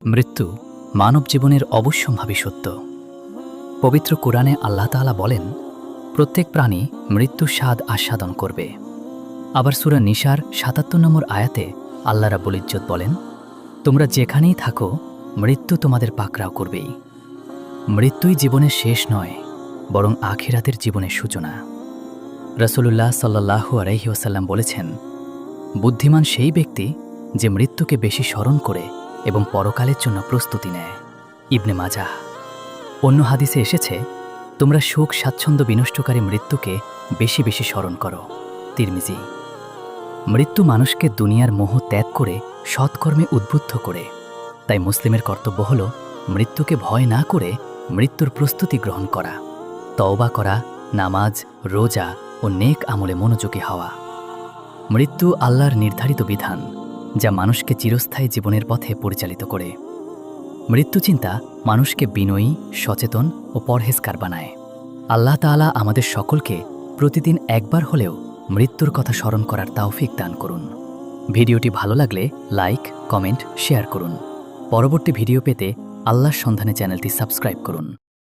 মৃত্যু মানব জীবনের অবশ্যম্ভাবী সত্য। পবিত্র কোরআনে আল্লাহ তাআলা বলেন, প্রত্যেক প্রাণী মৃত্যুর স্বাদ আস্বাদন করবে। আবার সূরা নিসার ৭৭ নম্বর আয়াতে আল্লাহ রাব্বুল ইজ্জত বলেন, তোমরা যেখানেই থাকো মৃত্যু তোমাদের পাকড়াও করবেই। মৃত্যুই জীবনের শেষ নয়, বরং আখিরাতের জীবনের সূচনা। রাসূলুল্লাহ সাল্লাল্লাহু আলাইহি ওয়াসাল্লাম বলেছেন, বুদ্ধিমান সেই ব্যক্তি যে মৃত্যুকে বেশি স্মরণ করে এবং পরকালের জন্য প্রস্তুতি নেয়। ইবনে মাজাহ। অন্য হাদিসে এসেছে, তোমরা সুখ স্বাচ্ছন্দ্য বিনষ্টকারী মৃত্যুকে বেশি বেশি স্মরণ করো। তিরমিজি। মৃত্যু মানুষকে দুনিয়ার মোহ ত্যাগ করে সৎকর্মে উদ্বুদ্ধ করে। তাই মুসলিমের কর্তব্য হল মৃত্যুকে ভয় না করে মৃত্যুর প্রস্তুতি গ্রহণ করা, তওবা করা, নামাজ, রোজা ও নেক আমলে মনোযোগী হওয়া। মৃত্যু আল্লাহর নির্ধারিত বিধান, যা মানুষকে চিরস্থায়ী জীবনের পথে পরিচালিত করে। মৃত্যু চিন্তা মানুষকে বিনয়ী, সচেতন ও পরহেজগার বানায়। আল্লাহ তাআলা আমাদের সকলকে প্রতিদিন একবার হলেও মৃত্যুর কথা স্মরণ করার তাওফিক দান করুন। ভিডিওটি ভালো লাগলে লাইক, কমেন্ট, শেয়ার করুন। পরবর্তী ভিডিও পেতে আল্লাহর সন্ধানে চ্যানেলটি সাবস্ক্রাইব করুন।